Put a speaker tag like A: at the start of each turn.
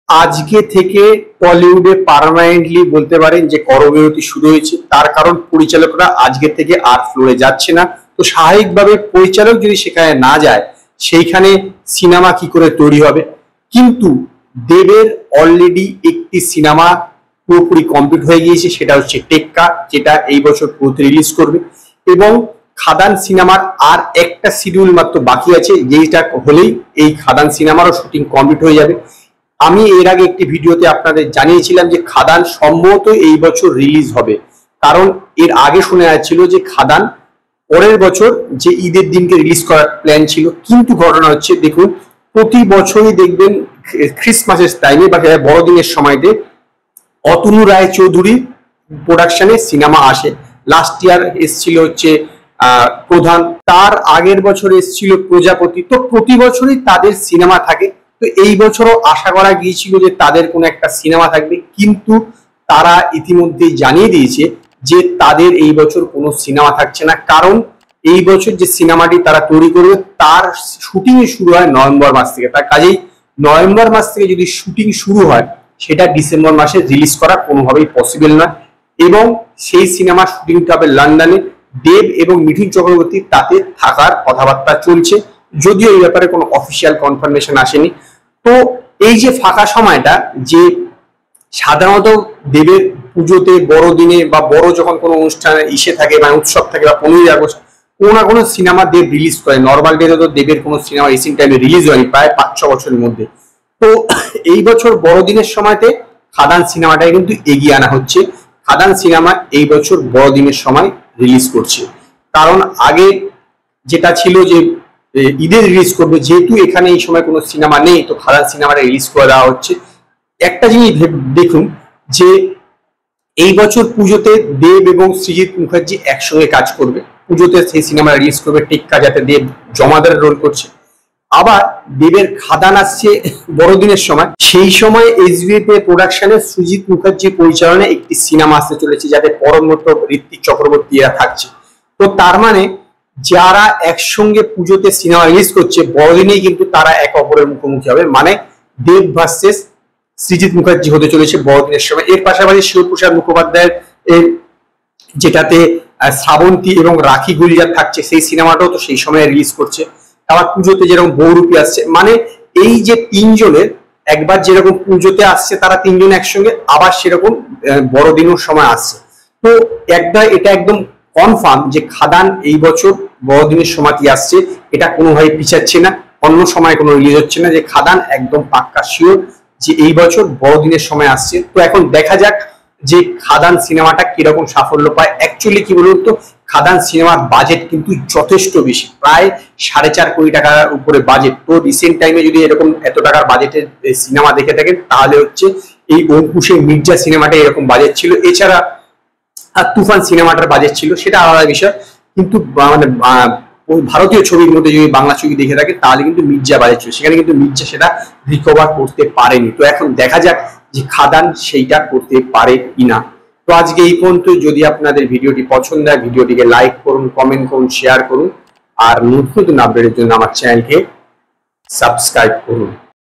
A: আজকে থেকে টলিউডে পার্মানেন্টলি বলতে পারেন যে কর্মবিরতি শুরু হয়েছে। তার কারণ পরিচালকরা আজকে থেকে আর ফ্লোরে যাচ্ছে না। তো স্বাভাবিকভাবে পরিচালক যদি সেখানে না যায়, সেইখানে সিনেমা কি করে তৈরি হবে? কিন্তু দেবের অলরেডি একটি সিনেমা পুরোপুরি কমপ্লিট হয়ে গিয়েছে, সেটা হচ্ছে টেক্কা, যেটা এই বছর পুরোতে রিলিজ করবে। এবং খাদান সিনেমার আর একটা শিডিউল মাত্র বাকি আছে, যেটা হলেই এই খাদান সিনেমারও শুটিং কমপ্লিট হয়ে যাবে। আমি এর আগে একটি ভিডিওতে আপনাদের জানিয়েছিলাম যে খাদান সম্ভবত এই বছর রিলিজ হবে, কারণ এর আগে শুনে যাচ্ছিল যে খাদান পরের বছর যে ঈদের দিনকে রিলিজ করার প্ল্যান ছিল। কিন্তু ঘটনা হচ্ছে, দেখুন প্রতি বছরই দেখবেন ক্রিসমাসের টাইমে বা বড়দিনের সময়তে অতনু রায় চৌধুরী প্রোডাকশনে সিনেমা আসে। লাস্ট ইয়ার এসছিল হচ্ছে প্রধান, তার আগের বছর এসছিল প্রজাপতি। তো প্রতি বছরই তাদের সিনেমা থাকে। তো এই বছরও আশা করা গিয়েছিল যে তাদের কোনো একটা সিনেমা থাকবে, কিন্তু তারা ইতিমধ্যেই জানিয়ে দিয়েছে যে তাদের এই বছর কোনো সিনেমা থাকছে না। কারণ এই বছর যে সিনেমাটি তারা তৈরি করবে তার শুটিং শুরু হয় নভেম্বর মাস থেকে। তার কাজেই নভেম্বর মাস থেকে যদি শুটিং শুরু হয়, সেটা ডিসেম্বর মাসে রিলিজ করা কোনোভাবেই পসিবল নয়। এবং সেই সিনেমার শুটিংটা হবে লন্ডনে। দেব এবং মিঠুন চক্রবর্তী তাতে থাকার কথাবার্তা চলছে, যদিও এই ব্যাপারে কোনো অফিসিয়াল কনফার্মেশন আসেনি। তো এই যে ফাঁকা সময়টা, যে সাধারণত দেবের পুজোতে, বড়দিনে বা বড় যখন কোনো অনুষ্ঠানে ইসে থাকে বা উৎসব থাকে বা 15ই আগস্ট কোনো না কোনো সিনেমা দেব রিলিজ করে। নর্মাল ডেতে তো দেবের কোনো সিনেমা রিসেন্ট টাইমে রিলিজ হয়নি প্রায় 5-6 বছরের মধ্যে। তো এই বছর বড়দিনের সময়তে খাদান সিনেমাটাই কিন্তু এগিয়ে আনা হচ্ছে। খাদান সিনেমা এই বছর বড়দিনের সময় রিলিজ করছে, কারণ আগে যেটা ছিল যে ঈদের রিলিজ করবে, যেহেতু এখানে এই সময় কোনো সিনেমা নেই, তো খাদান সিনেমাটা রিলিজ করে দেওয়া হচ্ছে। একটা জিনিস দেখুন যে এই বছর পুজোতে দেব এবং সৃজিত মুখার্জি একসঙ্গে কাজ করবে। পুজোতে সেই সিনেমা রিলিজ করবে টেক্কা, যাতে দেব জমাদার রোল করছে। আবার দেবের খাদান আসছে বড়দিনের সময়, সেই সময় এসবিএফ প্রোডাকশনে সৃজিত মুখার্জি পরিচালনায় একটি সিনেমা আসতে চলেছে, যাতে পরমত ঋত্বিক চক্রবর্তী এরা থাকছে। তো তার মানে যারা একসঙ্গে পুজোতে সিনেমা রিলিজ করছে, বড়দিনেই কিন্তু তারা এক অপরের মুখোমুখি হবে। মানে দেব ভার্সেস সৃজিত মুখার্জি হতে চলেছে বড়দিনের সময়। এর পাশাপাশি শিবপ্রসাদ মুখোপাধ্যায়ের যেটাতে শ্রাবন্তী এবং রাখি গুলিয়ার থাকছে, সেই সিনেমাটাও তো সেই সময় রিলিজ করছে। আবার পুজোতে যেরকম বহুরূপী আসছে, মানে এই যে তিনজনের একবার যেরকম পুজোতে আসছে তারা তিনজন একসঙ্গে, আবার সেরকম বড়দিনের সময় আসছে। তো এটা একদম কনফার্ম যে খাদান এই বছর বড়দিনের সময় কি আসছে, এটা কোনোভাবে পিছাচ্ছে না, অন্য সময় কোনো রিলিজ হচ্ছে না। যে খাদান একদম পাক্কা শিওর যে এই বছর বড়দিনের সময় আসছে। তো এখন দেখা যাক যে খাদান সিনেমাটা কিরকম সাফল্য পায়। অ্যাকচুয়ালি কি বলুন তো, খাদান সিনেমার বাজেট কিন্তু যথেষ্ট বেশি, প্রায় 4.5 কোটি টাকার উপরে বাজেট। তো রিসেন্ট টাইমে যদি এরকম এত টাকার বাজেটের সিনেমা দেখে থাকেন, তাহলে হচ্ছে এই অঙ্কুশের মির্জা সিনেমাটা এরকম বাজেট ছিল। এছাড়া তুফান সিনেমাটার বাজেট ছিল, সেটা আলাদা বিষয়। কিন্তু মানে ভারতীয় ছবির মধ্যে যদি বাংলা ছবি দেখে থাকে, তাহলে কিন্তু মির্জা বাজেট ছিল, সেখানে কিন্তু মির্জা সেটা রিকভার করতে পারেনি। তো এখন দেখা যাক যে খাদান সেইটা করতে পারে কিনা। তো আজকে এই পর্যন্ত। যদি আপনাদের ভিডিওটি পছন্দ হয়, ভিডিওটিকে লাইক করুন, কমেন্ট করুন, শেয়ার করুন, আর নতুন আপডেটের জন্য আমার চ্যানেলকে সাবস্ক্রাইব করুন।